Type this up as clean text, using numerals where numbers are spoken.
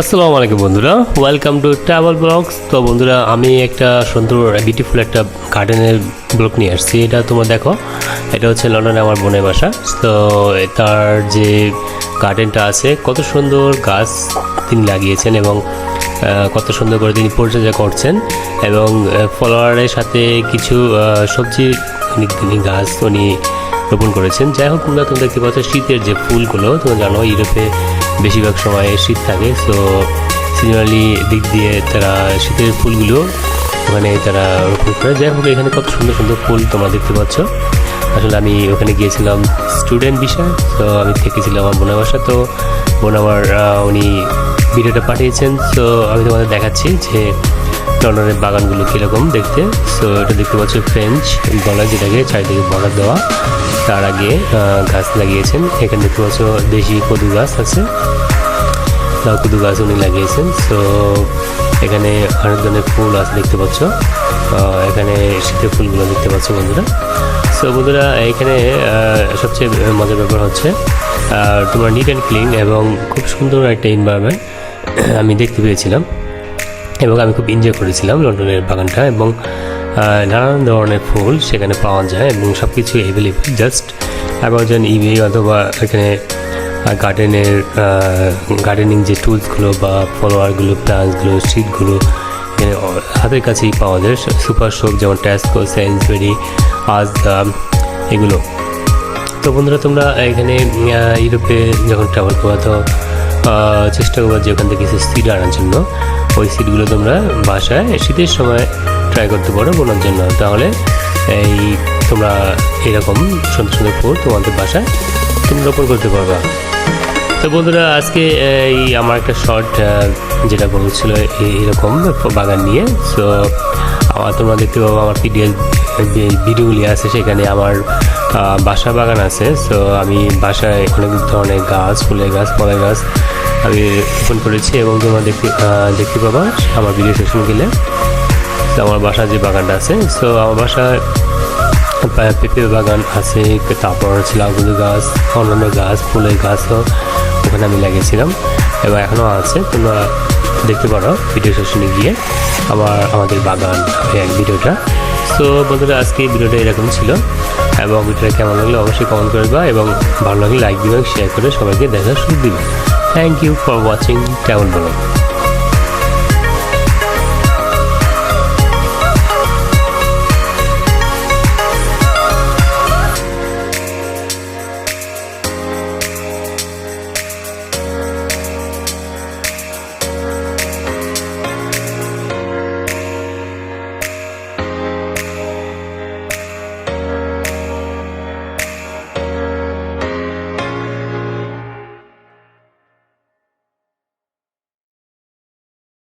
আসসালামু আলাইকুম বন্ধুরা, ওয়েলকাম টু ট্রাভেল ব্লগস। তো বন্ধুরা, আমি একটা সুন্দর বিউটিফুল একটা গার্ডেনের ব্লগ নিয়ে আসছি। এটা তোমরা দেখো, এটা হচ্ছে লন্ডনে আমার বোনের বাসা। তো তার যে গার্ডেনটা আছে, কত সুন্দর গাছ তিনি লাগিয়েছেন এবং কত সুন্দর করে তিনি পরিচর্যা করছেন এবং ফলোয়ারের সাথে কিছু সবজি গাছ উনি রোপণ করেছেন। যাই হোক, তোমরা দেখতে পাচ্ছ শীতের যে ফুলগুলো, তোমরা জানো ইউরোপে বেশিরভাগ সময় শীত থাকে। সো সিজনালি দিক দিয়ে তারা শীতের ফুলগুলো ওখানে তারা রোপণ করে। যাই হোক, এখানে কত সুন্দর সুন্দর ফুল তোমরা দেখতে পাচ্ছ। আসলে আমি ওখানে গিয়েছিলাম স্টুডেন্ট বিষয়, তো আমি থেকেছিলাম আমার বোনের বাসা। তো বোন আমার উনি ভিডিওটা পাঠিয়েছেন। সো আমি তোমাদের দেখাচ্ছি যে লন্ডনের বাগানগুলো কীরকম দেখতে। সো এটা দেখতে পাচ্ছ ফ্রেঞ্চ বলা, যেটাকে চারিদিকে বর্ডার দেওয়া। তার আগে গাছ লাগিয়েছেন। এখানে দেখতে পাচ্ছ দেশি কদু গাছ আছে, লাউ কদু গাছ উনি লাগিয়েছেন। সো এখানে অনেক ধরনের ফুল আছে দেখতে পাচ্ছ। এখানে শীতের ফুলগুলো দেখতে পাচ্ছ বন্ধুরা। সো বন্ধুরা, এখানে সবচেয়ে মজার ব্যাপার হচ্ছে তোমার নিট অ্যান্ড ক্লিন এবং খুব সুন্দর একটা এনভায়রনমেন্ট আমি দেখতে পেয়েছিলাম এবং আমি খুব এনজয় করেছিলাম লন্ডনের বাগানটা। এবং নানান ধরনের ফুল সেখানে পাওয়া যায় এবং সব কিছু অ্যাভেলেবল। জাস্ট অ্যামাজন, ইবে অথবা এখানে গার্ডেনিং যে টুলসগুলো বা ফলোয়ারগুলো, প্লান্টসগুলো, সিডগুলো এখানে হাতের কাছেই পাওয়া যায়। সুপার শপ যেমন ট্যাসকো, সেন্সবেরি, এগুলো। তো বন্ধুরা, তোমরা এখানে ইউরোপে যখন ট্রাভেল করবা তো চেষ্টা করবা যে ওখান থেকে কিছু সিড আনার জন্য। ওই সিডগুলো তোমরা বাসায় শীতের সময় ট্রাই করতে পারো বোনার জন্য। তাহলে তোমরা এরকম সুন্দর সুন্দর ফুল তোমাদের বাসায় তুমি রোপণ করতে পারবা। তো বন্ধুরা, আজকে আমার একটা শর্ট যেটা বলছিল এইরকম বাগান নিয়ে। সো তোমরা দেখতে পাবো আমার ভিডিওগুলি আছে, সেখানে আমার বাসা বাগান আছে। সো আমি বাসায় অনেক ধরনের গাছ, ফুলের গাছ, ফলের গাছ আমি রোপণ করেছি এবং তোমরা দেখতে পাবা আমার ভিডিও সেকশন গেলে। তো আমার বাসার যে বাগানটা আছে, সো আমার বাসায় পেঁপে বাগান আছে, তারপর হচ্ছে লাউ গাছ, অন্যান্য গাছ, ফুলের গাছও ওখানে আমি লাগিয়েছিলাম এবং এখনও আছে। তোমরা দেখতে পারো ভিডিও সেকশনে গিয়ে আমাদের বাগান ভিডিওটা। সো বন্ধুরা, আজকে এই ভিডিওটা এরকম ছিল এবং ভিডিওটা কেমন লাগলে অবশ্যই কমেন্ট করবা এবং ভালো লাগলে লাইক দিবে, শেয়ার করে সবাইকে দেখার সুযোগ দিবে। Thank you for watching travel blog.